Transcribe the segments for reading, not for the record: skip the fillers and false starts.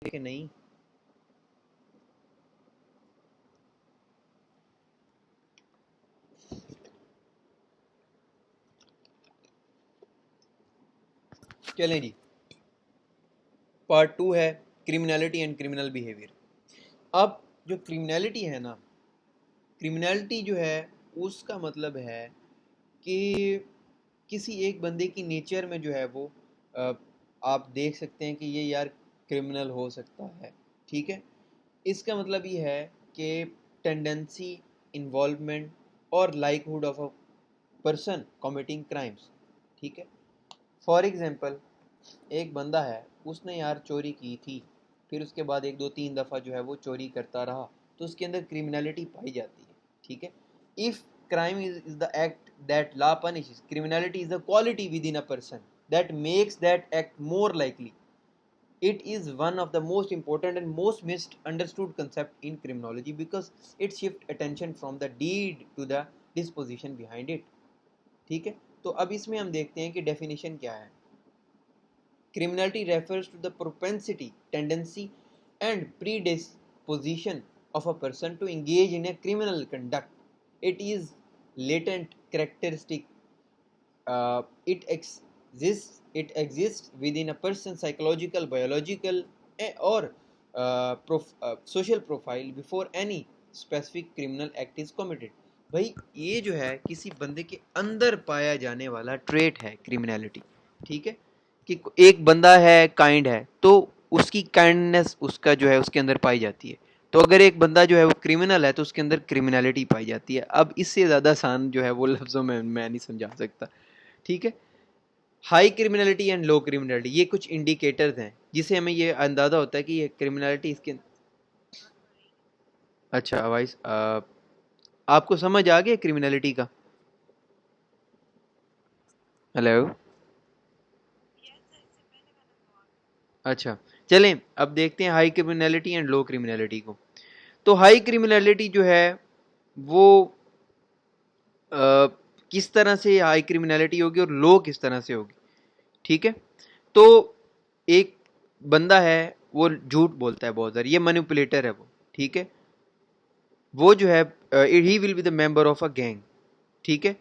कि नहीं। चलें जी, पार्ट 2 है क्रिमिनलिटी एंड क्रिमिनल बिहेवियर। अब जो क्रिमिनलिटी है ना, क्रिमिनलिटी जो है उसका मतलब है कि किसी एक बंदे की नेचर में जो है वो अ, आप देख सकते हैं कि ये यार क्रिमिनल हो सकता है। ठीक है, इसका मतलब ये है कि टेंडेंसी, इन्वॉल्वमेंट और likelihood of a person कॉमिटिंग crimes. ठीक है, फॉर एग्जांपल एक बंदा है, उसने यार चोरी की थी, फिर उसके बाद एक दो तीन दफ़ा जो है वो चोरी करता रहा, तो उसके अंदर क्रिमिनलिटी पाई जाती है। ठीक है, if crime is the act that law punishes, criminality is the quality within a person that makes that act more likely. It is one of the most important and most misunderstood concept in criminology because it shifts attention from the deed to the disposition behind it. ठीक है, तो अब इसमें हम देखते हैं कि definition क्या है। Criminality refers to the propensity, tendency, and predisposition of a person to engage in a criminal conduct. It is latent characteristic. It exists within a person's psychological, biological, or social profile before any specific criminal act is committed. भाई ये जो है किसी बंदे के अंदर पाया जाने वाला ट्रेट है क्रिमिनलिटी। ठीक है, कि एक बंदा है काइंड है तो उसकी काइंडनेस उसका जो है उसके अंदर पाई जाती है। तो अगर एक बंदा जो है वो क्रिमिनल है तो उसके अंदर क्रिमिनलिटी पाई जाती है। अब इससे ज़्यादा आसान जो है वो लफ्ज़ों में मैं नहीं समझा सकता। ठीक है, high criminality and low criminality, ये कुछ इंडिकेटर्स हैं जिसे हमें ये अंदाज़ा होता है कि ये क्रिमिनलिटी इसके। अच्छा वाइस, आपको समझ आ गया क्रिमिनलिटी का? हेलो। अच्छा, चलें अब देखते हैं high criminality and low criminality को। तो हाई क्रिमिनलिटी जो है वो किस तरह से हाई क्रिमिनलिटी होगी और लो किस तरह से होगी। ठीक है, तो एक बंदा है वो झूठ बोलता है बहुत ज़्यादा, ये मैनिपुलेटर है वो। ठीक है, वो जो है he will be the member of a gang. ठीक है,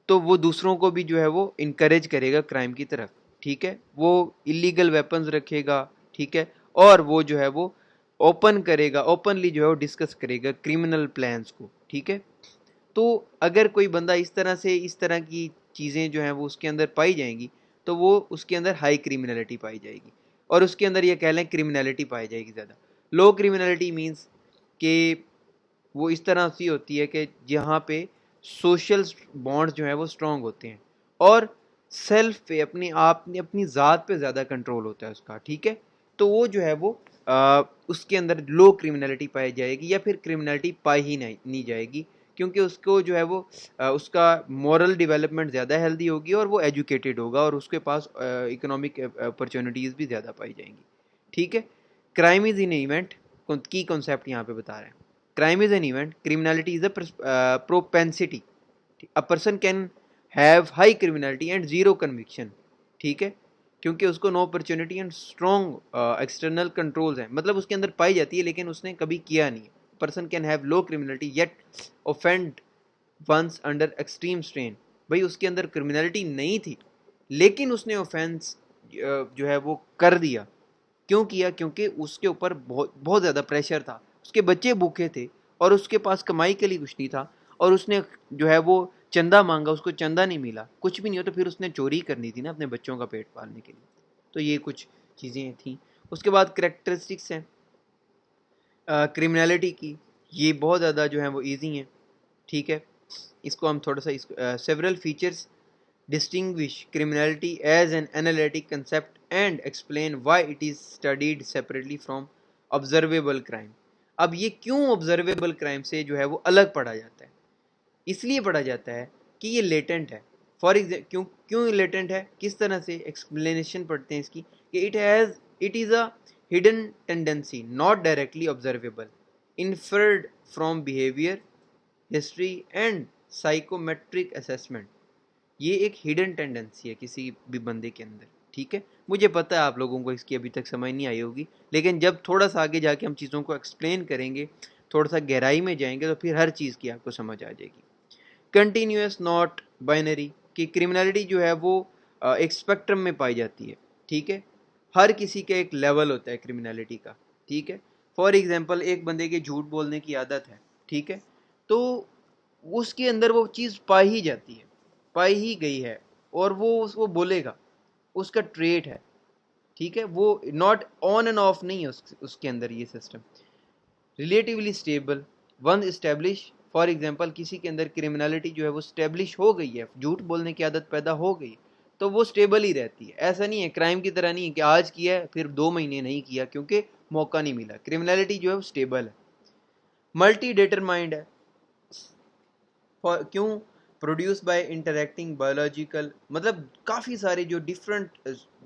तो वो दूसरों को भी जो है वो इनकरेज करेगा क्राइम की तरफ। ठीक है, वो इलीगल वेपन्स रखेगा। ठीक है, और वो जो है वो ओपन करेगा, ओपनली जो है वो डिस्कस करेगा क्रिमिनल प्लान्स को। ठीक है, तो अगर कोई बंदा इस तरह से इस तरह की चीज़ें जो हैं वो उसके अंदर पाई जाएंगी तो वो उसके अंदर हाई क्रिमिनलिटी पाई जाएगी और उसके अंदर ये कह लें क्रिमिनलिटी पाई जाएगी ज़्यादा। लो क्रिमिनलिटी मीन्स कि वो इस तरह से होती है कि जहाँ पे सोशल बॉन्ड्स जो हैं वो स्ट्रॉन्ग होते हैं और सेल्फ पे अपने आप ने अपनी ज़ात पे ज़्यादा कंट्रोल होता है उसका। ठीक है, तो वो जो है वो उसके अंदर लो क्रिमिनलिटी पाई जाएगी या फिर क्रिमिनलिटी पाई ही नहीं जाएगी, क्योंकि उसको जो है वो उसका मॉरल डेवलपमेंट ज़्यादा हेल्दी होगी और वो एजुकेटेड होगा और उसके पास इकोनॉमिक अपॉर्चुनिटीज़ भी ज़्यादा पाई जाएंगी। ठीक है, क्राइम इज़ इन इवेंट की कॉन्सेप्ट यहाँ पे बता रहे हैं। Crime is an event, criminality is a propensity. A person can have high criminality and zero conviction. ठीक है, क्योंकि उसको no opportunity and strong external controls हैं, मतलब उसके अंदर पाई जाती है लेकिन उसने कभी किया नहीं। Person can have low criminality yet offend once under extreme strain. भाई उसके अंदर क्रिमिनलिटी नहीं थी लेकिन उसने ऑफेंस जो है वो कर दिया। क्यों किया? क्योंकि उसके ऊपर बहुत बहुत ज़्यादा प्रेशर था, उसके बच्चे भूखे थे और उसके पास कमाई के लिए कुछ नहीं था और उसने जो है वो चंदा मांगा, उसको चंदा नहीं मिला, कुछ भी नहीं हो तो फिर उसने चोरी करनी थी ना अपने बच्चों का पेट पालने के लिए। तो ये कुछ चीज़ें थी। उसके बाद करेक्टरिस्टिक्स हैं क्रिमिनलिटी की, ये बहुत ज़्यादा जो है वो ईजी हैं। ठीक है, इसको हम थोड़ा सा several features distinguish criminality as an analytic concept and explain why it is studied separately from observable crime। अब ये क्यों observable crime से जो है वो अलग पढ़ा जाता है? इसलिए पढ़ा जाता है कि ये लेटेंट है। फॉर एग्जाम्पल क्यों क्यों लेटेंट है, किस तरह से एक्सप्लेनेशन पढ़ते हैं इसकी कि it is a hidden tendency not directly observable, inferred from behaviour, history and psychometric assessment. ये एक हिडन टेंडेंसी है किसी भी बंदे के अंदर। ठीक है, मुझे पता है आप लोगों को इसकी अभी तक समझ नहीं आई होगी, लेकिन जब थोड़ा सा आगे जाके हम चीज़ों को एक्सप्लेन करेंगे, थोड़ा सा गहराई में जाएंगे, तो फिर हर चीज़ की आपको समझ आ जाएगी। कंटिन्यूस नॉट बाइनरी, कि क्रिमिनलिटी जो है वो एक स्पेक्ट्रम में पाई जाती है, ठीक है। हर किसी का एक लेवल होता है क्रिमिनलिटी का, ठीक है। फॉर एग्जांपल एक बंदे के झूठ बोलने की आदत है, ठीक है, तो उसके अंदर वो चीज़ पाई ही जाती है, पाई ही गई है, और वो उसको बोलेगा, उसका ट्रेट है, ठीक है। वो नॉट ऑन एंड ऑफ नहीं है उसके अंदर ये system. Relatively stable one establish, for example किसी के अंदर क्रिमिनलिटी जो है वो स्टेब्लिश हो गई है, झूठ बोलने की आदत पैदा हो गई, तो वो स्टेबल ही रहती है। ऐसा नहीं है, क्राइम की तरह नहीं है कि आज किया है फिर 2 महीने नहीं किया क्योंकि मौका नहीं मिला। क्रिमिनलिटी जो है वो स्टेबल है। मल्टी डिटरमाइंड है, क्यों? प्रोड्यूस बाय इंटरेक्टिंग बायोलॉजिकल, मतलब काफ़ी सारे जो डिफरेंट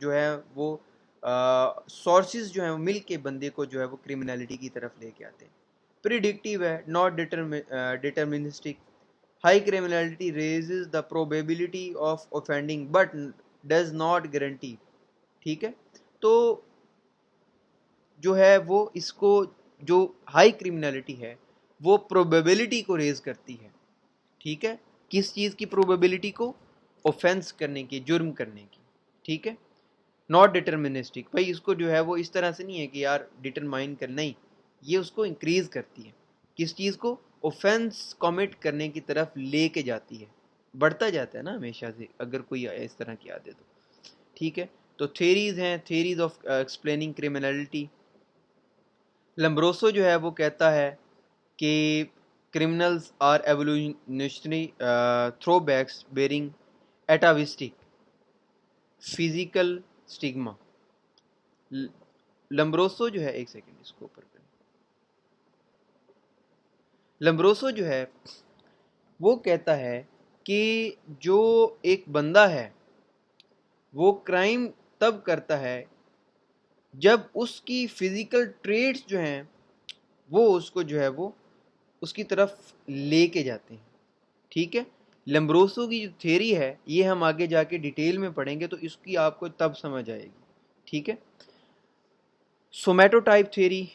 जो है वो सोर्सेज जो है वो मिल के बंदे को जो है वो क्रिमिनलिटी की तरफ लेके आते हैं। प्रिडिक्टिव है, not deterministic. High criminality raises the probability of offending but does not guarantee, ठीक है। तो जो है वो इसको, जो हाई क्रिमिनलिटी है वो प्रोबेबिलिटी को रेज करती है, ठीक है। किस चीज़ की प्रोबेबिलिटी को? ऑफेंस करने की, जुर्म करने की, ठीक है। नॉट डिटर्मिनिस्टिक, भाई इसको जो है वो इस तरह से नहीं है कि यार डिटरमाइन कर, नहीं, ये उसको इंक्रीज करती है। किस चीज़ को? ऑफेंस कमिट करने की तरफ लेके जाती है, बढ़ता जाता है ना हमेशा से अगर कोई इस तरह की आदत तो, ठीक है। तो थेरीज हैं, थेरीज ऑफ एक्सप्लेनिंग क्रिमिनलिटी। लम्ब्रोसो जो है वो कहता है कि criminals are evolutionary throwbacks bearing atavistic physical stigma। लम्ब्रोसो जो है, एक सेकेंड इसको ऊपर करें। लम्ब्रोसो जो है वो कहता है कि जो एक बंदा है वो क्राइम तब करता है जब उसकी फिजिकल ट्रेट्स जो हैं वो उसको जो है वो उसकी तरफ लेके जाते हैं, ठीक है। लम्ब्रोसो की जो थ्योरी है ये हम आगे जाके डिटेल में पढ़ेंगे तो इसकी आपको तब समझ आएगी, ठीक है। सोमैटोटाइप थ्योरी,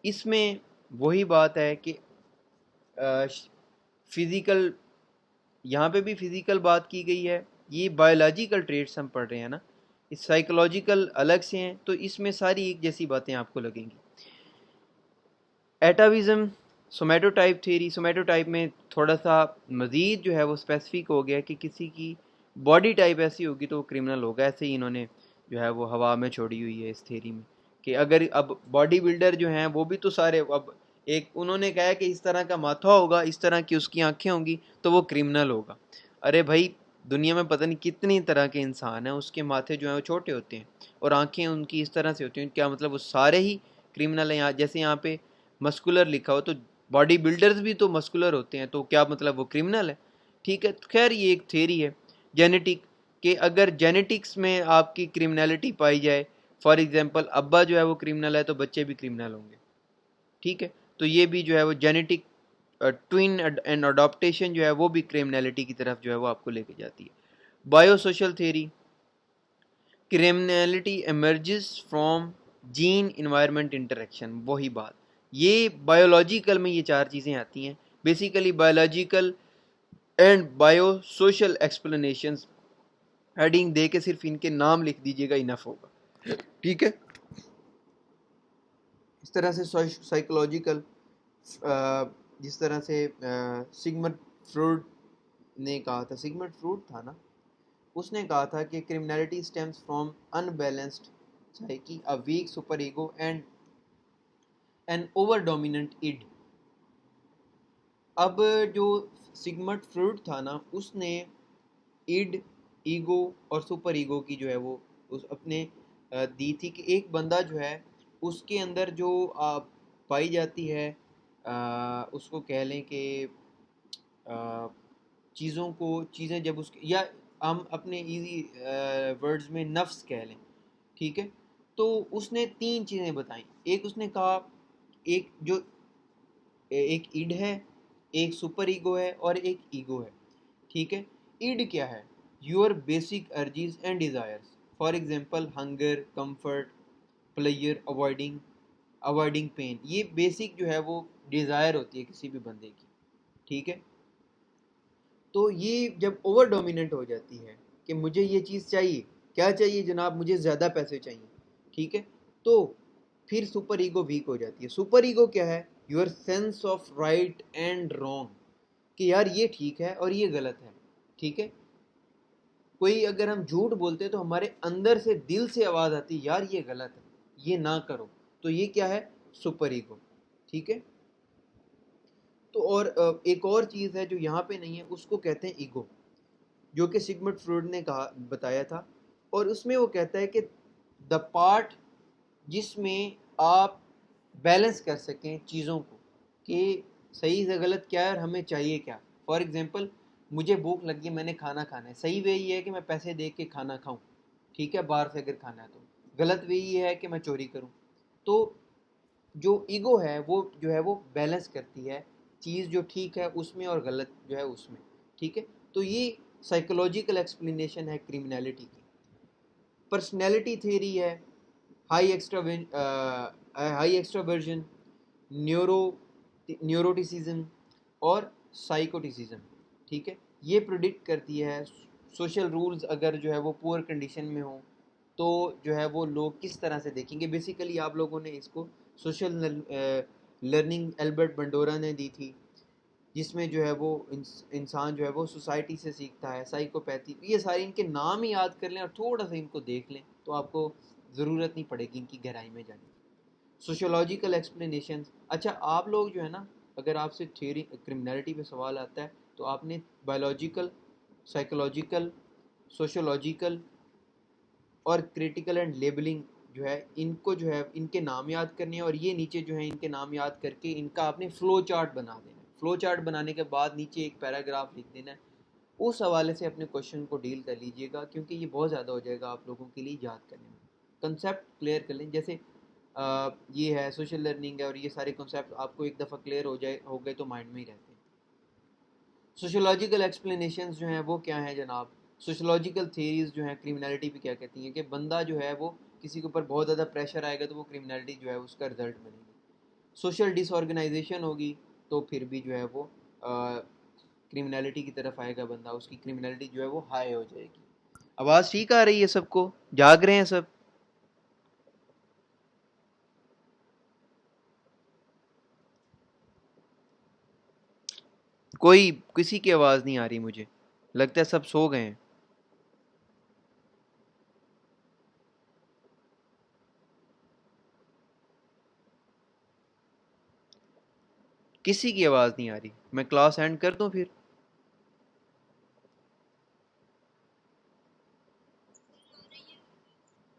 इसमें वही बात है कि फिजिकल, यहाँ पे भी फिजिकल बात की गई है, ये बायोलॉजिकल ट्रेट्स हम पढ़ रहे हैं ना, इस साइकोलॉजिकल अलग से हैं, तो इसमें सारी एक जैसी बातें आपको लगेंगी। एटाविज्म, सोमैटोटाइप थ्योरी, सोमैटोटाइप में थोड़ा सा मज़ीद जो है वो स्पेसिफिक हो गया कि किसी की बॉडी टाइप ऐसी होगी तो वो क्रिमिनल होगा। ऐसे ही इन्होंने जो है वो हवा में छोड़ी हुई है इस थ्योरी में कि अगर अब बॉडी बिल्डर जो हैं वो भी तो सारे, अब एक उन्होंने कहा कि इस तरह का माथा होगा, इस तरह की उसकी आंखें होंगी तो वो क्रिमिनल होगा। अरे भाई, दुनिया में पता नहीं कितनी तरह के इंसान हैं, उसके माथे जो हैं वो छोटे होते हैं और आंखें उनकी इस तरह से होती हैं, क्या मतलब वो सारे ही क्रिमिनल हैं? यहाँ जैसे यहाँ पे मस्कुलर लिखा हो तो बॉडी बिल्डर्स भी तो मस्कुलर होते हैं, तो क्या मतलब वो क्रिमिनल है? ठीक है, खैर ये एक थ्योरी है। जेनेटिक, कि अगर जेनेटिक्स में आपकी क्रिमिनलिटी पाई जाए, फॉर एग्जांपल अब्बा जो है वो क्रिमिनल है तो बच्चे भी क्रिमिनल होंगे, ठीक है। तो ये भी जो है वो जेनेटिक ट्विन एंड अडॉप्टेशन जो है वो भी क्रिमिनलिटी की तरफ जो है वो आपको लेके जाती है। Biosocial theory, criminality emerges from gene environment interaction, वही बात, ये बायोलॉजिकल में ये चार चीज़ें आती हैं basically, biological and bio social explanations. Heading दे के सिर्फ इनके नाम लिख दीजिएगा, इनफ होगा, ठीक है। इस तरह से साइकोलॉजिकल, जिस तरह से सिगमंड फ्रूड ने कहा था, सिगमंड फ्रूड था ना, उसने कहा था कि criminality stems from unbalanced psyche, a weak super ego and an over dominant id. अब जो सिगमंड फ्रूड था ना, उसने इड, ईगो और सुपर ईगो की जो है वो उस अपने दी थी कि एक बंदा जो है उसके अंदर जो पाई जाती है, उसको कह लें कि चीज़ों को, चीज़ें जब उसके, या हम अपने इजी वर्ड्स में नफ्स कह लें, ठीक है। तो उसने तीन चीज़ें बताई। एक उसने कहा, एक जो एक इड है, एक सुपर ईगो है और एक ईगो है, ठीक है। इड क्या है? Your basic urges and desires. For example hunger, comfort, pleasure, avoiding pain, ये बेसिक जो है वो डिज़ायर होती है किसी भी बंदे की, ठीक है। तो ये जब ओवर डोमिनेंट हो जाती है कि मुझे ये चीज़ चाहिए, क्या चाहिए जनाब, मुझे ज़्यादा पैसे चाहिए, ठीक है, तो फिर सुपर ईगो वीक हो जाती है। सुपर ईगो क्या है? Your sense of right and wrong, कि यार ये ठीक है और ये गलत है, ठीक है। कोई अगर हम झूठ बोलते हैं तो हमारे अंदर से, दिल से आवाज़ आती है यार ये गलत है, ये ना करो। तो ये क्या है? सुपर ईगो, ठीक है। तो और एक और चीज़ है जो यहाँ पे नहीं है, उसको कहते हैं ईगो, जो कि सिगमंड फ्रॉइड ने कहा, बताया था। और उसमें वो कहता है कि द पार्ट जिसमें आप बैलेंस कर सकें चीज़ों को, कि सही से गलत क्या है और हमें चाहिए क्या। फॉर एग्जांपल, मुझे भूख लगी है, मैंने खाना खाना है, सही वे ये है कि मैं पैसे दे के खाना खाऊं, ठीक है, बाहर से अगर खाना है तो। गलत वे ये है कि मैं चोरी करूं। तो जो ईगो है वो जो है वो बैलेंस करती है चीज़ जो ठीक है उसमें और गलत जो है उसमें, ठीक है। तो ये साइकोलॉजिकल एक्सप्लेनेशन है क्रिमिनलिटी की। पर्सनैलिटी थ्योरी है हाई एक्स्ट्रावर्जन, न्यूरो न्यूरोटिसिज्म और साइकोटिसिज्म, ठीक है। ये प्रिडिक्ट करती है सोशल रूल्स अगर जो है वो पुअर कंडीशन में हो तो जो है वो लोग किस तरह से देखेंगे। बेसिकली आप लोगों ने इसको सोशल लर्निंग एल्बर्ट बंडोरा ने दी थी, जिसमें जो है वो इंसान जो है वो सोसाइटी से सीखता है, साइकोपैथी, ये सारे इनके नाम ही याद कर लें और थोड़ा सा इनको देख लें तो आपको ज़रूरत नहीं पड़ेगी इनकी गहराई में जाने की। सोशियोलॉजिकल एक्सप्लेनेशन, अच्छा आप लोग जो है ना, अगर आपसे थ्योरी क्रिमिनलिटी पे सवाल आता है तो आपने बायोलॉजिकल, साइकोलॉजिकल, सोशियोलॉजिकल और क्रिटिकल एंड लेबलिंग जो है, इनको जो है इनके नाम याद करने हैं। और ये नीचे जो है इनके नाम याद करके इनका आपने फ्लो चार्ट बना देना है। फ्लो चार्ट बनाने के बाद नीचे एक पैराग्राफ लिख देना है। उस हवाले से अपने क्वेश्चन को डील कर लीजिएगा, क्योंकि ये बहुत ज़्यादा हो जाएगा आप लोगों के लिए याद करने में। कंसेप्ट क्लियर कर लें, जैसे ये है सोशल लर्निंग है और ये सारे कॉन्सेप्ट आपको एक दफ़ा क्लियर हो गए तो माइंड में ही रहते हैं। सोशोलॉजिकल एक्सप्लेनेशंस जो हैं वो क्या हैं जनाब? सोशोलॉजिकल थेरीज जो हैं क्रिमिनलिटी पे क्या कहती हैं कि बंदा जो है वो किसी के ऊपर बहुत ज़्यादा प्रेशर आएगा तो वो क्रिमिनलिटी जो है उसका रिजल्ट बनेगी। सोशल डिसऑर्गेनाइजेशन होगी तो फिर भी जो है वो क्रिमिनलिटी की तरफ आएगा बंदा, उसकी क्रिमिनलिटी जो है वो हाई हो जाएगी। आवाज़ ठीक आ रही है सबको? जाग रहे हैं सब? कोई किसी की आवाज़ नहीं आ रही, मुझे लगता है सब सो गए हैं। किसी की आवाज़ नहीं आ रही, मैं क्लास एंड कर दूं फिर?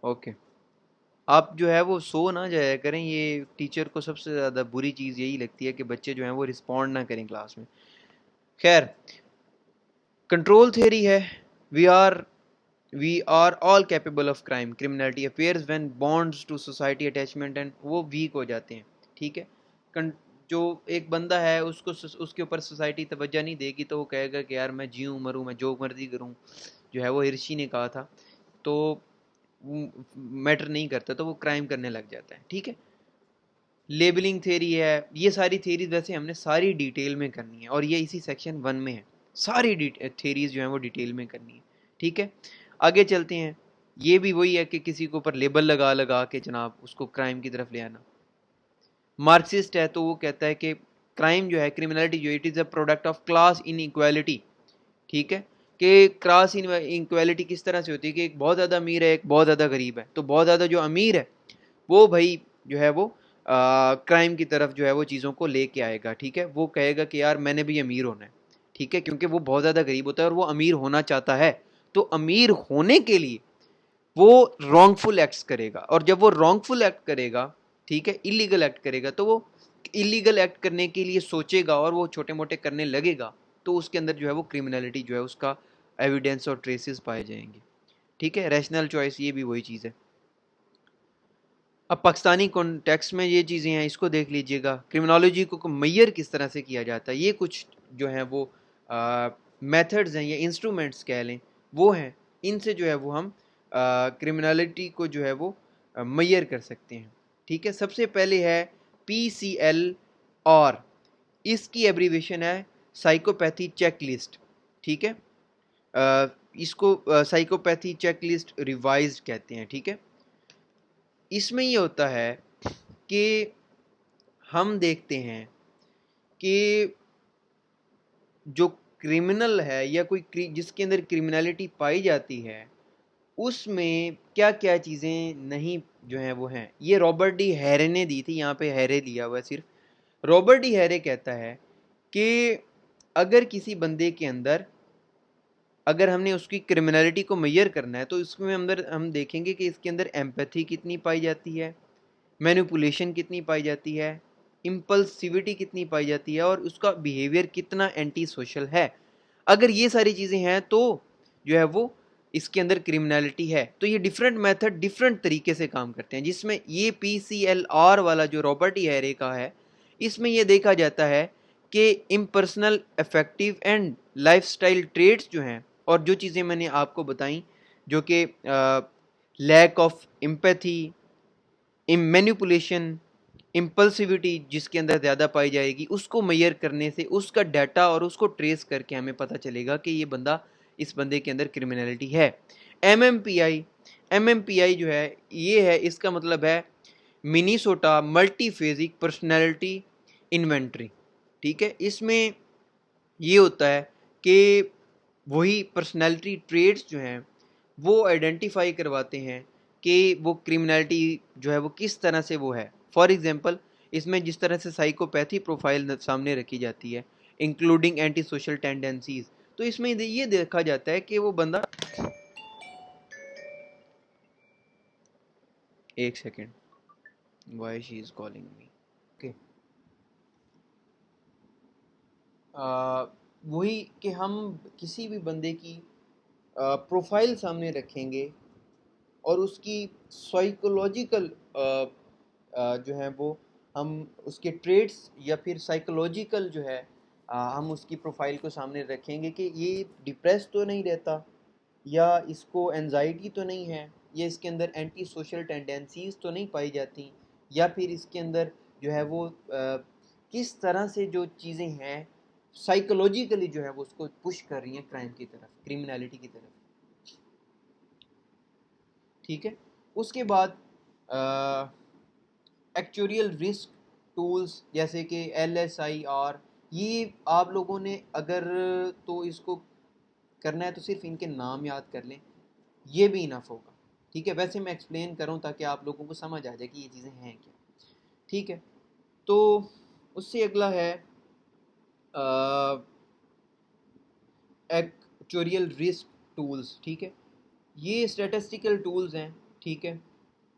ओके। आप जो है वो सो ना जाया करें, ये टीचर को सबसे ज़्यादा बुरी चीज़ यही लगती है कि बच्चे जो हैं वो रिस्पॉन्ड ना करें क्लास में। खैर, कंट्रोल थ्योरी है, we are we are all capable of crime, criminality appears when bonds to society attachment and वो वीक हो जाते हैं, ठीक है। जो एक बंदा है उसको उसके ऊपर सोसाइटी तवज्जो नहीं देगी तो वो कहेगा कि यार मैं जीऊँ मरूँ, मैं जो मर्जी करूँ, जो है वो हिर्शी ने कहा था, तो मैटर नहीं करता, तो वो क्राइम करने लग जाता है, ठीक है। लेबलिंग थेरी है, ये सारी थेरीज वैसे हमने सारी डिटेल में करनी है और ये इसी सेक्शन 1 में है। सारी थेरीज जो हैं वो डिटेल में करनी है, ठीक है। आगे चलते हैं। ये भी वही है कि किसी के ऊपर लेबल लगा लगा के जनाब उसको क्राइम की तरफ ले आना। मार्क्सिस्ट है तो वो कहता है कि क्राइम जो है, क्रिमिनलिटी जो, it is a product of class in equality, ठीक है। कि क्लास इन इक्वालिटी किस तरह से होती है कि एक बहुत ज़्यादा अमीर है, एक बहुत ज़्यादा गरीब है, तो बहुत ज़्यादा जो अमीर है वो भाई जो है वो क्राइम की तरफ जो है वो चीज़ों को लेके आएगा, ठीक है। वो कहेगा कि यार मैंने भी अमीर होना है, ठीक है, क्योंकि वो बहुत ज़्यादा गरीब होता है और वो अमीर होना चाहता है। तो अमीर होने के लिए वो रॉन्गफुल एक्ट्स करेगा, और जब वो रॉन्गफुल एक्ट करेगा, ठीक है, इलीगल एक्ट करेगा, तो वो इलीगल एक्ट करने के लिए सोचेगा और वो छोटे मोटे करने लगेगा, तो उसके अंदर जो है वो क्रिमिनलिटी जो है उसका एविडेंस और ट्रेसेस पाए जाएंगे, ठीक है। रैशनल चॉइस, ये भी वही चीज़ है। अब पाकिस्तानी कॉन्टेक्स्ट में ये चीज़ें हैं, इसको देख लीजिएगा। क्रिमिनोलॉजी को मैयर किस तरह से किया जाता है, ये कुछ जो है वो मेथड्स हैं या इंस्ट्रूमेंट्स कह लें वो हैं, इनसे जो है वो हम क्रिमिनलिटी को जो है वो मेजर कर सकते हैं। ठीक है, सबसे पहले है PCL और इसकी एब्रीवेशन है साइकोपैथी चेकलिस्ट। ठीक है, इसको साइकोपैथी चेकलिस्ट रिवाइज्ड कहते हैं। ठीक है, इसमें ये होता है कि हम देखते हैं कि जो क्रिमिनल है या कोई जिसके अंदर क्रिमिनलिटी पाई जाती है उसमें क्या क्या चीज़ें नहीं जो हैं वो हैं। ये रॉबर्ट डी हैरे ने दी थी, यहाँ पे हैरे लिया हुआ है सिर्फ। रॉबर्ट डी हैरे कहता है कि अगर किसी बंदे के अंदर, अगर हमने उसकी क्रिमिनलिटी को मेजर करना है तो इसमें अंदर हम देखेंगे कि इसके अंदर एम्पैथी कितनी पाई जाती है, मैनिपुलेशन कितनी पाई जाती है, इम्पल्सिविटी कितनी पाई जाती है और उसका बिहेवियर कितना एंटी सोशल है। अगर ये सारी चीज़ें हैं तो जो है वो इसके अंदर क्रिमिनलिटी है। तो ये डिफरेंट मेथड डिफरेंट तरीके से काम करते हैं, जिसमें ये PCLR वाला जो रॉबर्ट ई हैरे का है, इसमें ये देखा जाता है कि impersonal effective and lifestyle traits जो हैं और जो चीज़ें मैंने आपको बताई, जो कि lack of empathy, manipulation, impulsivity जिसके अंदर ज़्यादा पाई जाएगी, उसको मेजर करने से उसका डाटा और उसको ट्रेस करके हमें पता चलेगा कि ये बंदा, इस बंदे के अंदर क्रिमिनलिटी है। MMPI जो है ये है, इसका मतलब है मिनीसोटा मल्टीफेजिक पर्सनैलिटी इन्वेंट्री। ठीक है, इसमें ये होता है कि वही पर्सनैलिटी ट्रेड्स जो हैं वो आइडेंटिफाई करवाते हैं कि वो क्रिमिनलिटी जो है वो किस तरह से वो है। फॉर एग्जांपल, इसमें जिस तरह से साइकोपैथी प्रोफाइल सामने रखी जाती है, इंक्लूडिंग एंटी सोशल टेंडेंसीज, तो इसमें ये देखा जाता है कि वो बंदा, एक second, why she is calling me. Okay, वही कि हम किसी भी बंदे की प्रोफाइल सामने रखेंगे और उसकी साइकोलॉजिकल जो है वो, हम उसके ट्रेड्स या फिर साइकोलॉजिकल जो है हम उसकी प्रोफाइल को सामने रखेंगे कि ये डिप्रेस तो नहीं रहता, या इसको एनजाइटी तो नहीं है, या इसके अंदर एंटी सोशल टेंडेंसीज तो नहीं पाई जाती, या फिर इसके अंदर जो है वो किस तरह से जो चीज़ें हैं साइकोलॉजिकली जो है वो उसको पुश कर रही हैं क्राइम की तरफ, क्रिमिनलिटी की तरफ। ठीक है, उसके बाद एक्चुरियल रिस्क टूल्स जैसे कि LSIR, ये आप लोगों ने अगर तो इसको करना है तो सिर्फ इनके नाम याद कर लें, ये भी इनफ होगा। ठीक है, वैसे मैं एक्सप्लेन करूँ ताकि आप लोगों को समझ आ जाए कि ये चीज़ें हैं क्या। ठीक है, तो उससे अगला है एक्चुरियल रिस्क टूल्स। ठीक है, ये स्टैटिस्टिकल टूल्स हैं। ठीक है,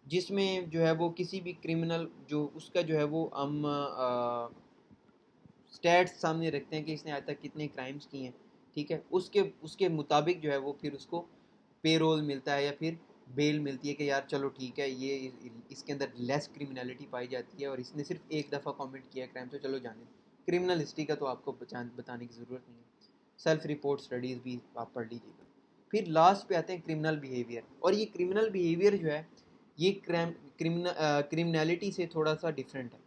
जिसमें जो है वो किसी भी क्रिमिनल जो उसका जो है वो हम स्टैट्स सामने रखते हैं कि इसने आज तक कितने क्राइम्स किए हैं। ठीक है, उसके उसके मुताबिक जो है वो फिर उसको पे रोल मिलता है या फिर बेल मिलती है कि यार चलो ठीक है, ये इसके अंदर लेस क्रिमिनलिटी पाई जाती है और इसने सिर्फ एक दफ़ा कमिट किया क्राइम, तो चलो जाने। क्रिमिनल हिस्ट्री का तो आपको बताने की ज़रूरत नहीं है, सेल्फ रिपोर्ट स्टडीज़ भी आप पढ़ लीजिएगा। फिर लास्ट पे आते हैं क्रिमिनल बिहेवियर, और ये क्रिमिनल बिहेवियर जो है ये क्रिमिनलिटी से थोड़ा सा डिफरेंट है।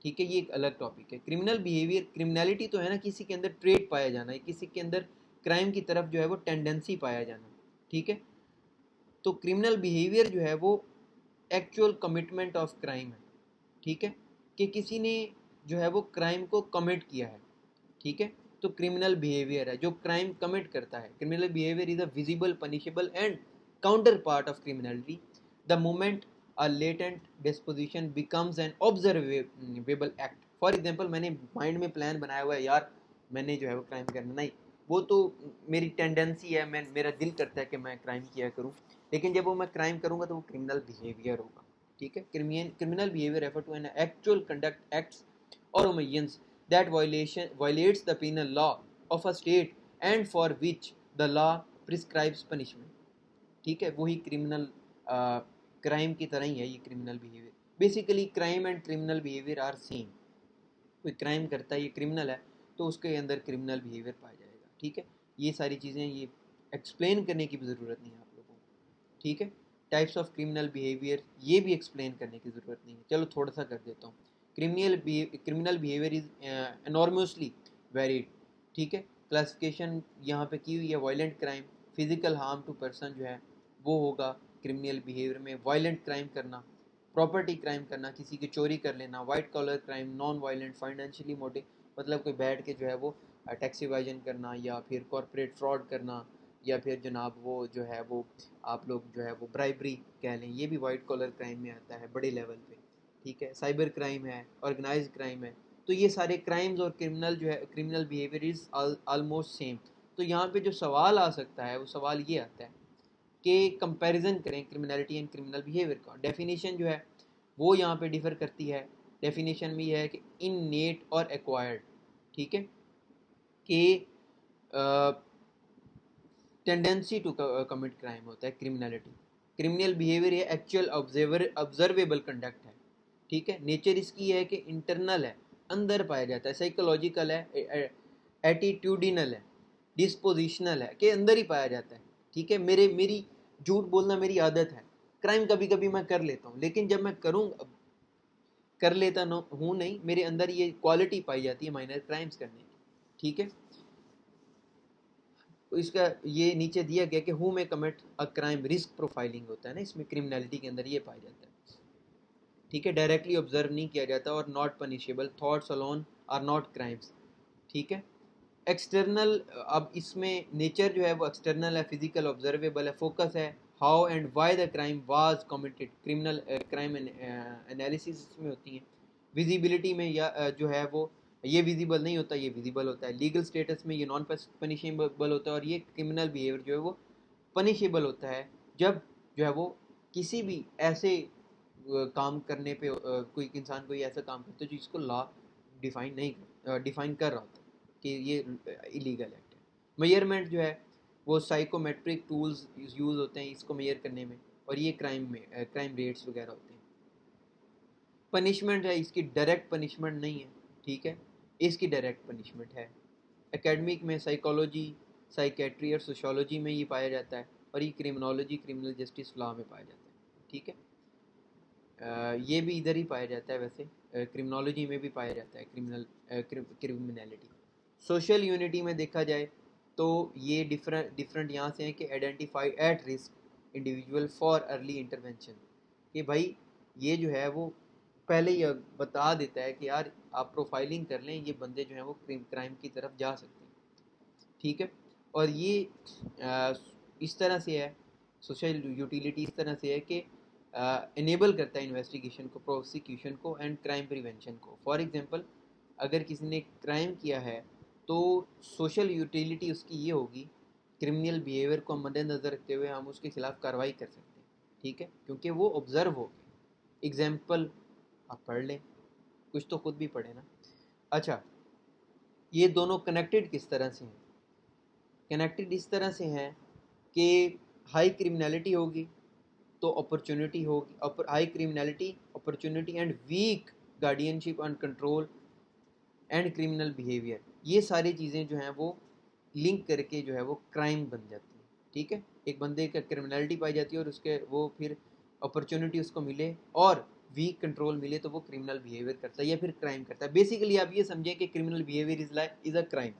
ठीक है, ये एक अलग टॉपिक है। क्रिमिनल बिहेवियर, क्रिमिनलिटी तो है ना किसी के अंदर ट्रेड पाया जाना है, किसी के अंदर क्राइम की तरफ जो है वो टेंडेंसी पाया जाना। ठीक है, तो क्रिमिनल बिहेवियर जो है वो एक्चुअल कमिटमेंट ऑफ क्राइम है। ठीक है, कि किसी ने जो है वो क्राइम को कमिट किया है। ठीक है, तो क्रिमिनल बिहेवियर है जो क्राइम कमिट करता है। Criminal behaviour is a visible, punishable and counter part of criminality. The moment a latent disposition becomes an observable act। For example, मैंने माइंड में प्लान बनाया हुआ है यार मैंने जो है वो क्राइम करना, नहीं, वो तो मेरी टेंडेंसी है, मैं मेरा दिल करता है कि मैं क्राइम किया करूं, लेकिन जब वो मैं क्राइम करूंगा तो वो क्रिमिनल बिहेवियर होगा। ठीक है, criminal behaviour refer to an actual conduct acts और omissions that violates the penal law of a state and for which the law prescribes punishment। ठीक है, वही क्रिमिनल क्राइम की तरह ही है ये criminal behaviour. Basically crime and criminal behaviour are same. कोई क्राइम करता है, ये क्रिमिनल है, तो उसके अंदर क्रिमिनल बिहेवियर पाया जाएगा। ठीक है, ये सारी चीज़ें ये एक्सप्लेन करने की भी ज़रूरत नहीं है आप लोगों को। ठीक है। टाइप्स ऑफ क्रिमिनल बिहेवियर ये भी एक्सप्लेन करने की ज़रूरत नहीं है, चलो थोड़ा सा कर देता हूँ। Criminal behaviour is enormously varied, ठीक है। क्लासिफिकेशन यहाँ पे की हुई है। Violent crime, physical harm to person जो है वो होगा क्रिमिनल बिहेवियर में। वायलेंट क्राइम करना, प्रॉपर्टी क्राइम करना, किसी की चोरी कर लेना। White collar crime, non violent, financially motive, मतलब कोई बैठ के जो है वो टैक्स इवाजन करना या फिर कॉरपोरेट फ्रॉड करना, या फिर जनाब वो जो है वो आप लोग जो है वो ब्राइबरी कह लें, ये भी वाइट कॉलर क्राइम में आता है बड़े लेवल पे, ठीक है। साइबर क्राइम है, ऑर्गेनाइज क्राइम है। तो ये सारे क्राइम्स और क्रिमिनल जो है criminal behaviour is almost same. तो यहाँ पे जो सवाल आ सकता है वो सवाल ये आता है कि कंपैरिजन करें क्रिमिनलिटी एंड क्रिमिनल बिहेवियर का। डेफिनेशन जो है वो यहाँ पे डिफर करती है। डेफिनेशन में ये है कि इननेट और एक्वायर्ड, ठीक है, कि टेंडेंसी टू कमिट क्राइम होता है क्रिमिनलिटी। क्रिमिनल बिहेवियर ये एक्चुअल ऑब्जर्वेबल कंडक्ट है, ठीक है। नेचर इसकी है कि इंटरनल है, अंदर पाया जाता है। साइकोलॉजिकल है, एटीट्यूडिनल है, डिस्पोजिशनल है, कि अंदर ही पाया जाता है, ठीक है। मेरी झूठ बोलना मेरी आदत है। क्राइम कभी कभी मैं कर लेता हूँ, लेकिन जब मैं कर लेता हूँ नहीं, मेरे अंदर ये क्वालिटी पाई जाती है माइनर क्राइम्स करने की, ठीक है। तो इसका ये नीचे दिया गया कि हु में commit a crime, risk profiling होता है ना इसमें, क्रिमिनलिटी के अंदर ये पाया जाता है, ठीक है। डायरेक्टली ऑब्जर्व नहीं किया जाता और not punishable, thoughts alone are not crimes, ठीक है। एक्सटर्नल, अब इसमें नेचर जो है वो एक्सटर्नल है, फिजिकल ऑब्जर्वेबल है, फोकस है how and why the crime was committed, criminal crime analysis में होती है। विजिबिलिटी में या जो है वो ये विजिबल नहीं होता, ये विजिबल होता है। लीगल स्टेटस में ये नॉन पनिशेबल होता है, और ये क्रिमिनल बिहेवियर जो है वो पनिशेबल होता है जब जो है वो किसी भी ऐसे काम करने पे कोई इंसान कोई ऐसा काम करता है जिसको लॉ डिफाइन कर रहा होता है कि ये इलीगल एक्ट है। मेजरमेंट जो है वो साइकोमेट्रिक टूल्स यूज़ होते हैं इसको मेजर करने में, और ये क्राइम रेट्स वगैरह होते हैं। पनिशमेंट है, इसकी डायरेक्ट पनिशमेंट नहीं है, ठीक है, इसकी डायरेक्ट पनिशमेंट है। एकेडमिक में साइकोलॉजी, साइकेट्री और सोशोलॉजी में ये पाया जाता है, और ये क्रिमिनोलॉजी, क्रिमिनल जस्टिस लॉ में पाया जाता है, ठीक है। ये भी इधर ही पाया जाता है वैसे, क्रिमिनोलॉजी में भी पाया जाता है क्रिमिनलिटी। सोशल यूनिटी में देखा जाए तो ये डिफरेंट यहाँ से है कि identify at risk individual for early intervention, कि भाई ये जो है वो पहले ही बता देता है कि यार आप प्रोफाइलिंग कर लें, ये बंदे जो हैं वो क्राइम की तरफ जा सकते हैं, ठीक है। और ये इस तरह से है, सोशल यूटिलिटी इस तरह से है कि इनेबल करता है इन्वेस्टिगेशन को, प्रोसिक्यूशन को एंड क्राइम प्रिवेंशन को। फॉर एग्जांपल, अगर किसी ने क्राइम किया है तो सोशल यूटिलिटी उसकी ये होगी, क्रिमिनल बिहेवियर को मद्देनज़र रखते हुए हम उसके खिलाफ कार्रवाई कर सकते हैं, ठीक है, क्योंकि वो ऑब्जर्व हो गए। एग्जाम्पल आप पढ़ लें, कुछ तो खुद भी पढ़े ना। अच्छा, ये दोनों कनेक्टेड किस तरह से हैं? कनेक्टेड इस तरह से हैं कि हाई क्रिमिनलिटी होगी तो अपॉर्चुनिटी होगी, high criminality, opportunity and weak guardianship and control and criminal behaviour, ये सारी चीज़ें जो हैं वो लिंक करके जो है वो क्राइम बन जाती है, ठीक है। एक बंदे का क्रिमिनलिटी पाई जाती है और उसके वो फिर अपॉर्चुनिटी उसको मिले और वीक कंट्रोल मिले तो वो क्रिमिनल बिहेवियर करता है या फिर क्राइम करता है। बेसिकली आप ये समझें कि criminal behaviour is a crime,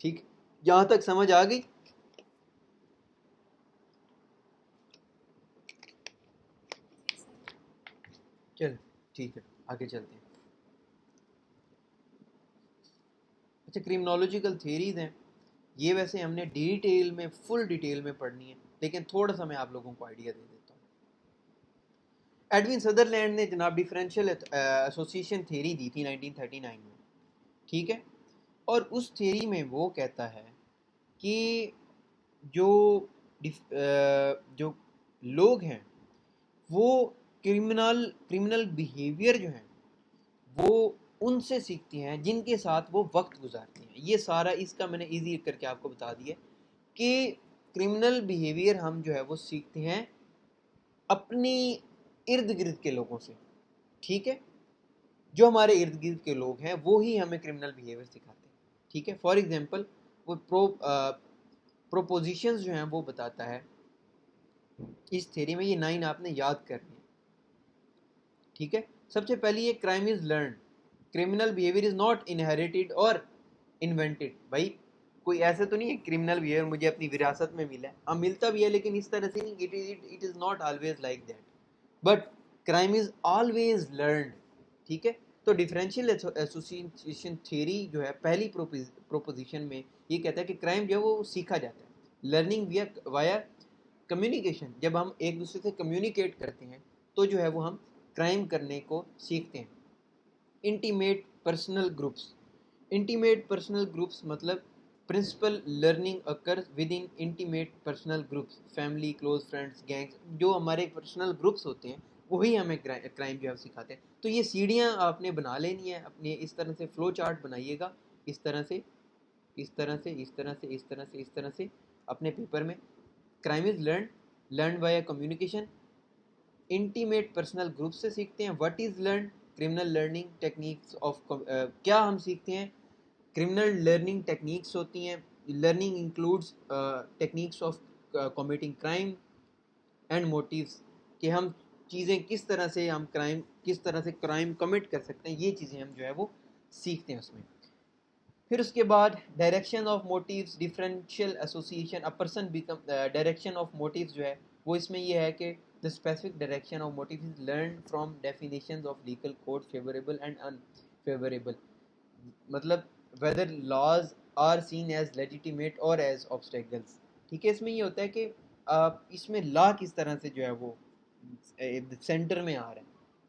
ठीक। यहाँ तक समझ आ गई? चल ठीक है, आगे चलते हैं। अच्छा, क्रिमिनोलॉजिकल थेरीज हैं, ये वैसे हमने डिटेल में, फुल डिटेल में पढ़नी है, लेकिन थोड़ा सा मैं आप लोगों को आइडिया दे देता हूँ। एडविन सदरलैंड ने जनाब डिफरेंशियल एसोसिएशन थेरी दी थी 1939 में, ठीक है। और उस थेरी में वो कहता है कि जो जो लोग हैं वो क्रिमिनल बिहेवियर जो है वो उनसे सीखते हैं जिनके साथ वो वक्त गुजारते हैं। ये सारा इसका मैंने इजी करके आपको बता दिया कि क्रिमिनल बिहेवियर हम जो है वो सीखते हैं अपनी इर्द गिर्द के लोगों से, ठीक है। जो हमारे इर्द गिर्द के लोग हैं वो ही हमें क्रिमिनल बिहेवियर सिखाते हैं, ठीक है। फॉर एग्जांपल, वो प्रोपोजिशंस जो हैं वो बताता है इस थ्योरी में ये 9 आपने याद करनी है, ठीक है। सबसे पहली ये crime is learn, criminal behaviour is not inherited और इन्वेंटेड। भाई कोई ऐसे तो नहीं है क्रिमिनल बिहेवियर मुझे अपनी विरासत में मिला है, हाँ मिलता भी है लेकिन इस तरह से नहीं, it is not always like that, but crime is always learned, ठीक है। तो डिफरेंशियल एसोसिएशन थ्योरी जो है पहली प्रोपोजिशन में ये कहता है कि क्राइम जो है वो सीखा जाता है, लर्निंग वाया कम्युनिकेशन, जब हम एक दूसरे से कम्युनिकेट करते हैं तो जो है वो हम क्राइम करने को सीखते हैं। Intimate personal groups, intimate personal groups मतलब principal learning occurs within intimate personal groups, family, close friends, gangs, जो हमारे पर्सनल ग्रुप्स होते हैं वही हमें क्राइम जो है सिखाते हैं। तो ये सीढ़ियाँ आपने बना लेनी है अपने, इस तरह से फ्लो चार्ट बनाइएगा, इस तरह से इस तरह से इस तरह से इस तरह से इस तरह से अपने पेपर में। Crime is learn by communication, intimate personal group से सीखते हैं। What is learn, criminal learning techniques of, क्या हम सीखते हैं, क्रिमिनल लर्निंग टेक्निक्स होती हैं। Learning includes techniques of committing crime and motives, कि हम चीज़ें किस तरह से हम किस तरह से क्राइम कमिट कर सकते हैं, ये चीज़ें हम जो है वो सीखते हैं उसमें। फिर उसके बाद direction of motives, differential association, a person become, direction of motives जो है वो इसमें ये है कि the specific direction of motive is learn from definitions of legal code favourable and unfavourable, मतलब whether laws are seen as legitimate और as obstacles, ठीक है। इसमें ये होता है कि इसमें लॉ किस तरह से जो है वो सेंटर में आ रहा है,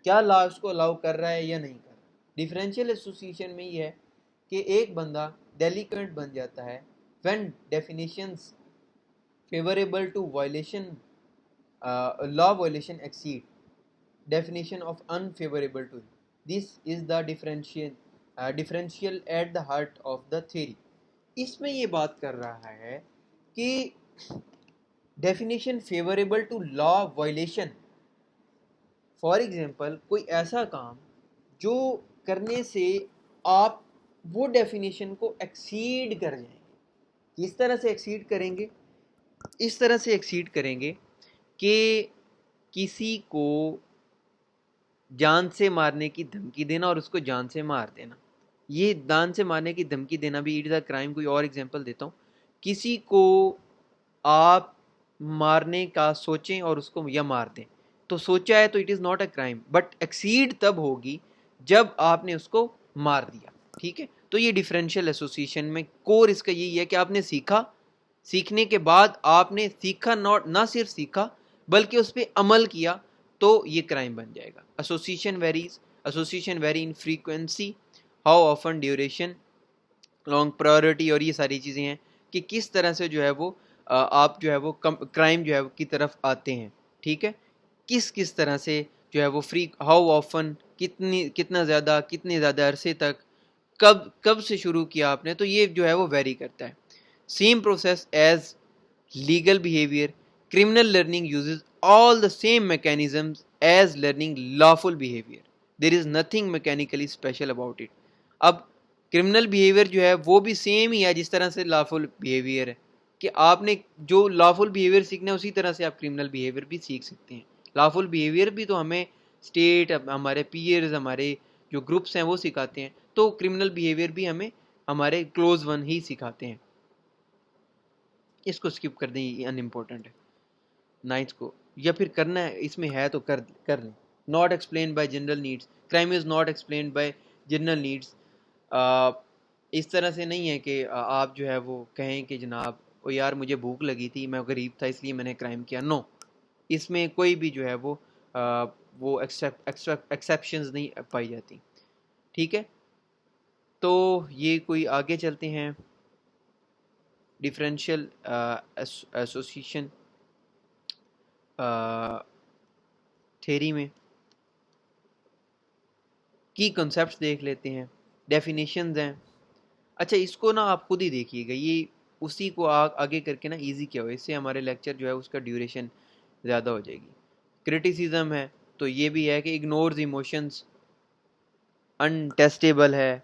क्या लॉ उसको अलाउ कर रहा है या नहीं कर रहा। डिफरेंशियल एसोसिएशन में ये है कि एक बंदा डेलिकेंट बन जाता है when definitions favourable to violation, law violation exceed definition of unfavorable to, this is the differential at the heart of the theory। इसमें ये बात कर रहा है कि definition favourable to law violation, for example कोई ऐसा काम जो करने से आप वो डेफिनेशन को एक्सीड कर जाएंगे, किस तरह से एक्सीड करेंगे, इस तरह से एक्सीड करेंगे कि किसी को जान से मारने की धमकी देना और उसको जान से मार देना, ये जान से मारने की धमकी देना भी इट इज़ अ क्राइम। कोई और एग्जांपल देता हूँ, किसी को आप मारने का सोचें और उसको या मार दें, तो सोचा है तो it is not a crime, but exceed तब होगी जब आपने उसको मार दिया, ठीक है। तो ये डिफरेंशियल एसोसिएशन में कोर इसका यही है कि आपने सीखा, सीखने के बाद आपने सीखा, नॉट ना सिर्फ सीखा बल्कि उस पर अमल किया, तो ये क्राइम बन जाएगा। Association very in frequency, how often, duration, long priority, और ये सारी चीज़ें हैं कि किस तरह से जो है वो आप जो है वो क्राइम जो है की तरफ आते हैं, ठीक है। किस किस तरह से जो है वो फ्री, हाउ ऑफन, कितना ज़्यादा, कितने ज़्यादा अरसे तक, कब कब से शुरू किया आपने, तो ये जो है वो वेरी करता है। Same process as legal behavior, criminal learning uses all the same mechanisms as learning lawful behavior. There is nothing mechanically special about it. अब क्रिमिनल बिहेवियर जो है वो भी सेम ही है जिस तरह से लॉफुल बिहेवियर है, कि आपने जो लॉफुल बिहेवियर सीखना है उसी तरह से आप क्रिमिनल बिहेवियर भी सीख सकते हैं। लॉफुल बिहेवियर भी तो हमें स्टेट, हमारे पीयर्स, हमारे जो ग्रुप्स हैं वो सिखाते हैं, तो क्रिमिनल बिहेवियर भी हमें हमारे क्लोज वन ही सिखाते हैं। इसको स्किप कर दें, ये अनइम्पोर्टेंट है। नाइन्थ को, या फिर करना है इसमें है तो कर लें। Not explain by general needs, crime is not explain by general needs. इस तरह से नहीं है कि आप जो है वो कहें कि जनाब ओ यार मुझे भूख लगी थी, मैं गरीब था इसलिए मैंने क्राइम किया, नो। इसमें कोई भी जो है वो एक्सेप्शंस नहीं पाई जाती, ठीक है। तो ये कोई आगे चलते हैं डिफरेंशियल एसोसिएशन थ्योरी में की कॉन्सेप्ट्स देख लेते हैं, डेफिनेशंस हैं। अच्छा इसको ना आप खुद ही देखिएगा, ये उसी को आगे करके ना इजी क्या हो, इससे हमारे लेक्चर जो है उसका ड्यूरेशन ज़्यादा हो जाएगी। क्रिटिसिज्म है तो ये भी है कि इग्नोर्स इमोशंस, अनटेस्टेबल है,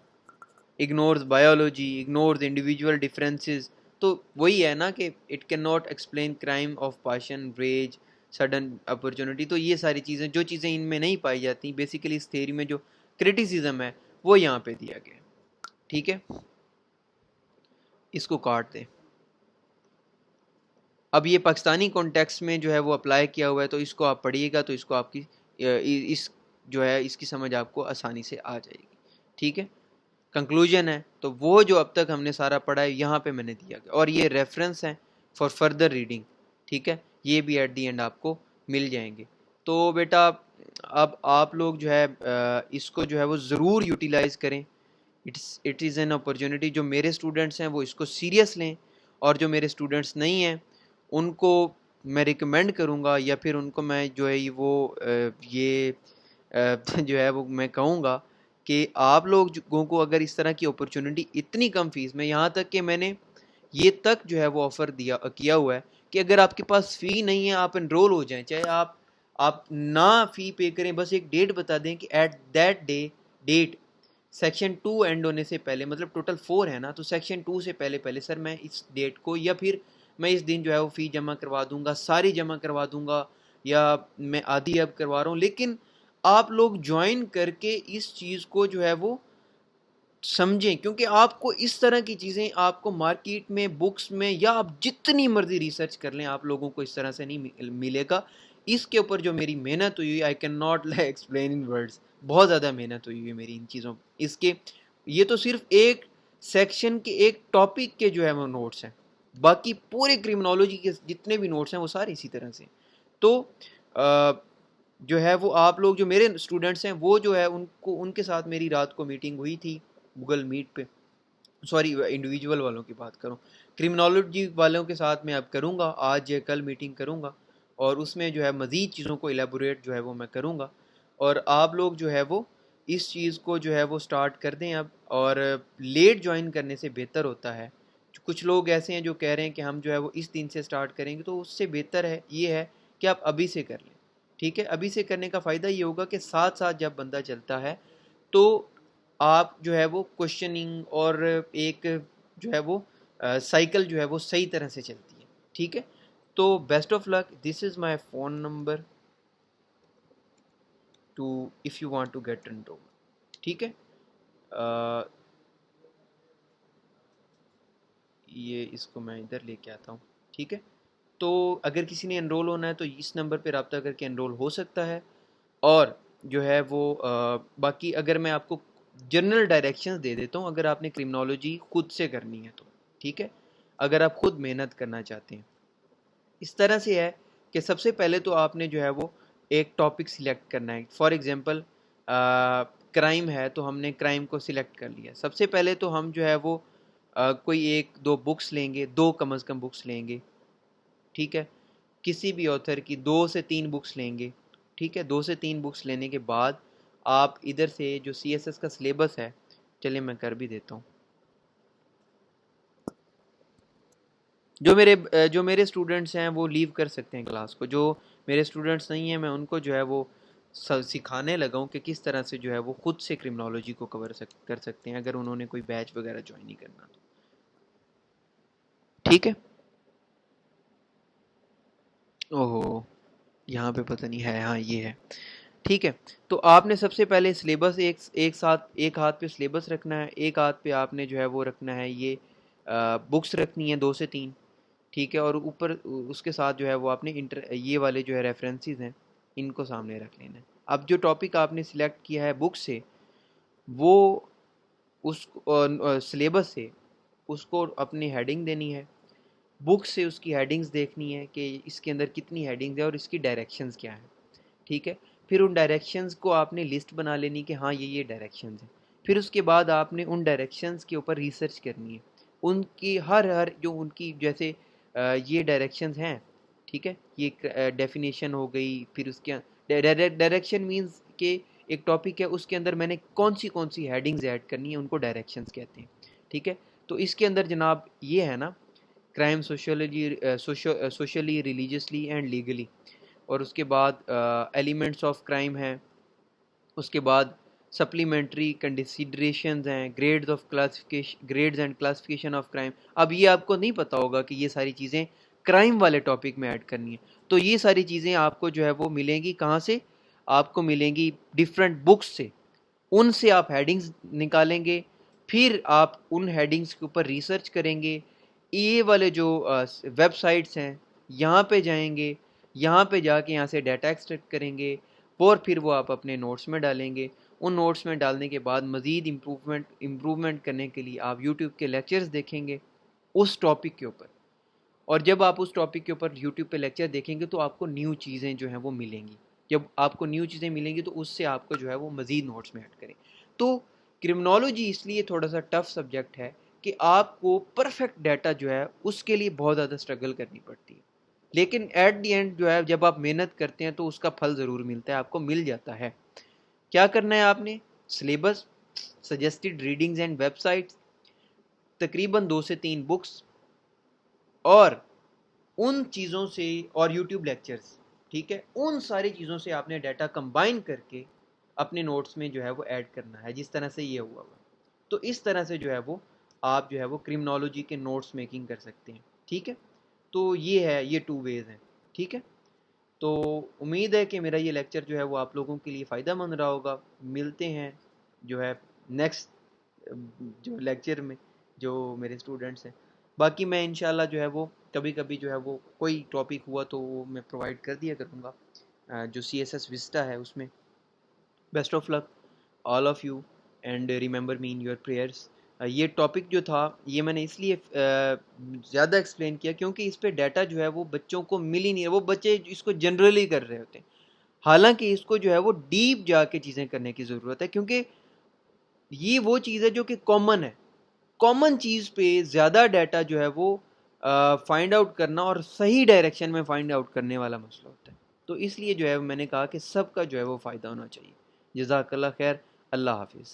ignores biology, ignores individual differences, तो वही है ना कि it can not explain crime of passion, rage, sudden opportunity. तो ये सारी चीज़ें, जो चीज़ें इनमें नहीं पाई जाती, बेसिकली इस थ्योरी में जो क्रिटिसिज्म है वो यहाँ पे दिया गया। ठीक है, इसको काट दें। अब ये पाकिस्तानी कॉन्टेक्स्ट में जो है वो अप्लाई किया हुआ है, तो इसको आप पढ़िएगा तो इसको आपकी इस जो है इसकी समझ आपको आसानी से आ जाएगी। ठीक है, कंक्लूजन है तो वो जो अब तक हमने सारा पढ़ा है यहाँ पे मैंने दिया गया, और ये रेफरेंस है फॉर फर्दर रीडिंग। ठीक है, ये भी एट दी एंड आपको मिल जाएंगे। तो बेटा अब आप लोग जो है इसको जो है वो ज़रूर यूटिलाइज़ करें। It is an opportunity. जो मेरे स्टूडेंट्स हैं वो इसको सीरियस लें, और जो मेरे स्टूडेंट्स नहीं हैं उनको मैं रिकमेंड करूँगा, या फिर उनको मैं जो है वो ये जो है वो मैं कहूँगा कि आप लोगों को अगर इस तरह की अपॉर्चुनिटी इतनी कम फीस में, यहाँ तक कि मैंने ये तक जो है वो ऑफ़र दिया किया हुआ है कि अगर आपके पास फ़ी नहीं है आप एनरोल हो जाएं, चाहे आप ना फ़ी पे करें, बस एक डेट बता दें कि at that date section 2 end होने से पहले, मतलब टोटल 4 है ना, तो सेक्शन 2 से पहले पहले सर मैं इस डेट को, या फिर मैं इस दिन जो है वो फ़ी जमा करवा दूंगा, सारी जमा करवा दूंगा, या मैं आधी अब करवा रहा हूँ, लेकिन आप लोग ज्वाइन करके इस चीज़ को जो है वो समझें, क्योंकि आपको इस तरह की चीज़ें आपको मार्केट में, बुक्स में, या आप जितनी मर्जी रिसर्च कर लें, आप लोगों को इस तरह से नहीं मिलेगा। इसके ऊपर जो मेरी मेहनत हुई, I can not explain in words. बहुत ज़्यादा मेहनत हुई है मेरी इन चीज़ों इसके। ये तो सिर्फ एक सेक्शन के, एक टॉपिक के जो है वो नोट्स हैं, बाकी पूरे क्रिमिनोलॉजी के जितने भी नोट्स हैं वो सारे इसी तरह से। तो जो है वो आप लोग, जो मेरे स्टूडेंट्स हैं वो जो है उनको, उनके साथ मेरी रात को मीटिंग हुई थी गूगल मीट पे। सॉरी, इंडिविजुअल वालों की बात करूँ, क्रिमिनोलॉजी वालों के साथ मैं अब करूँगा, आज या कल मीटिंग करूँगा, और उसमें जो है मज़ीद चीज़ों को एलेबोरेट जो है वो मैं करूँगा। और आप लोग जो है वो इस चीज़ को जो है वो स्टार्ट कर दें अब, और लेट ज्वाइन करने से बेहतर होता है। कुछ लोग ऐसे हैं जो कह रहे हैं कि हम जो है वो इस दिन से स्टार्ट करेंगे, तो उससे बेहतर है ये है कि आप अभी से कर लें। ठीक है, अभी से करने का फ़ायदा ये होगा कि साथ साथ जब बंदा चलता है तो आप जो है वो क्वेश्चनिंग, और एक जो है वो साइकिल जो है वो सही तरह से चलती है। ठीक है, तो best of luck. This is my phone number too, if you want to get enroll. ठीक है, ये इसको मैं इधर लेके आता हूँ। ठीक है, तो अगर किसी ने एनरोल होना है तो इस नंबर पे रब्ता करके एनरोल हो सकता है। और जो है वो बाकी अगर मैं आपको जनरल डायरेक्शंस दे देता हूँ, अगर आपने क्रिमिनोलॉजी खुद से करनी है तो। ठीक है, अगर आप खुद मेहनत करना चाहते हैं, इस तरह से है कि सबसे पहले तो आपने जो है वो एक टॉपिक सिलेक्ट करना है। फॉर एग्जांपल क्राइम है तो हमने क्राइम को सिलेक्ट कर लिया। सबसे पहले तो हम जो है वो कोई एक दो बुक्स लेंगे, दो कम से कम बुक्स लेंगे। ठीक है, किसी भी ऑथर की 2 से 3 बुक्स लेंगे। ठीक है, 2 से 3 बुक्स लेने के बाद आप इधर से जो CSS का सिलेबस है, चलिए मैं कर भी देता हूँ। जो मेरे स्टूडेंट्स हैं वो लीव कर सकते हैं क्लास को, जो मेरे स्टूडेंट्स नहीं हैं मैं उनको जो है वो सिखाने लगा हूँ कि किस तरह से जो है वो खुद से क्रिमिनोलॉजी को कर सकते हैं, अगर उन्होंने कोई बैच वगैरह ज्वाइन नहीं करना तो। ठीक है, ओहो, यहाँ पे पता नहीं है, हाँ ये है। ठीक है, तो आपने सबसे पहले सिलेबस एक साथ, एक हाथ पे सिलेबस रखना है, एक हाथ पे आपने जो है वो रखना है ये बुक्स रखनी है 2 से 3। ठीक है, और ऊपर उसके साथ जो है वो आपने ये वाले जो है रेफरेंसेस हैं इनको सामने रख लेना है। अब जो टॉपिक आपने सिलेक्ट किया है बुक से, वो उस सिलेबस से उसको अपनी हेडिंग देनी है। बुक से उसकी हेडिंग्स देखनी है कि इसके अंदर कितनी हेडिंग्स है और इसकी डायरेक्शंस क्या है। ठीक है, फिर उन डायरेक्शंस को आपने लिस्ट बना लेनी कि हाँ ये डायरेक्शंस हैं। फिर उसके बाद आपने उन डायरेक्शंस के ऊपर रिसर्च करनी है, उनकी हर हर जो उनकी जैसे ये डायरेक्शंस हैं। ठीक है, ये डेफिनेशन हो गई, फिर उसके डायरेक्शन मींस के एक टॉपिक है उसके अंदर मैंने कौन सी हेडिंग्स ऐड करनी है, उनको डायरेक्शंस कहते हैं। ठीक है, तो इसके अंदर जनाब ये है ना, crime socially religiously and legally, और उसके बाद एलिमेंट्स ऑफ क्राइम है, उसके बाद सप्लीमेंट्री कंसिडरेशंस हैं, grades and classification of crime. अब ये आपको नहीं पता होगा कि ये सारी चीज़ें क्राइम वाले टॉपिक में ऐड करनी है। तो ये सारी चीज़ें आपको जो है वो मिलेंगी कहाँ से, आपको मिलेंगी डिफरेंट बुक्स से। उनसे आप हेडिंग्स निकालेंगे, फिर आप उन हेडिंग्स के ऊपर रिसर्च करेंगे। ये वाले जो वेबसाइट्स हैं यहाँ पे जाएंगे, यहाँ पे जाके यहाँ से डाटा एक्सट्रैक्ट करेंगे और फिर वो आप अपने नोट्स में डालेंगे। उन नोट्स में डालने के बाद मज़ीद इम्प्रूवमेंट करने के लिए आप यूट्यूब के लेक्चर्स देखेंगे उस टॉपिक के ऊपर। और जब आप उस टॉपिक के ऊपर यूट्यूब पे लेक्चर देखेंगे तो आपको न्यू चीज़ें जो हैं वो मिलेंगी। जब आपको न्यू चीज़ें मिलेंगी तो उससे आपको जो है वो मज़ीद नोट्स में ऐड करें। तो क्रिमिनोलॉजी इसलिए थोड़ा सा टफ सब्जेक्ट है कि आपको परफेक्ट डाटा जो है उसके लिए बहुत ज़्यादा स्ट्रगल करनी पड़ती है, लेकिन एट दी एंड जो है जब आप मेहनत करते हैं तो उसका फल ज़रूर मिलता है, आपको मिल जाता है। क्या करना है आपने, syllabus, suggested readings and websites, तकरीबन 2 से 3 बुक्स, और उन चीज़ों से, और यूट्यूब लेक्चर्स, ठीक है, उन सारी चीज़ों से आपने डाटा कंबाइन करके अपने नोट्स में जो है वो ऐड करना है, जिस तरह से ये हुआ। तो इस तरह से जो है वो आप जो है वो क्रिमिनोलॉजी के नोट्स मेकिंग कर सकते हैं, ठीक है। तो ये है, ये 2 वेज़ हैं, ठीक है। तो उम्मीद है कि मेरा ये लेक्चर जो है वो आप लोगों के लिए फ़ायदा मंद रहा होगा। मिलते हैं जो है नेक्स्ट जो लेक्चर में, जो मेरे स्टूडेंट्स हैं। बाकी मैं इंशाल्लाह जो है वो कभी कभी जो है वो कोई टॉपिक हुआ तो वो मैं प्रोवाइड कर दिया करूँगा जो CSS विस्टा है उसमें। Best of luck all of you and remember me in your prayers. ये टॉपिक जो था ये मैंने इसलिए ज़्यादा एक्सप्लेन किया क्योंकि इस पे डाटा जो है वो बच्चों को मिल ही नहीं है, वो बच्चे इसको जनरली कर रहे होते हैं। हालांकि इसको जो है वो डीप जाके चीज़ें करने की ज़रूरत है, क्योंकि ये वो चीज़ है जो कि कॉमन है। कॉमन चीज़ पे ज़्यादा डाटा जो है वो फाइंड आउट करना और सही डायरेक्शन में फाइंड आउट करने वाला मसला होता है। तो इसलिए जो है मैंने कहा कि सबका जो है वो फ़ायदा होना चाहिए। जज़ाकल्लाह खैर, अल्लाह हाफिज़।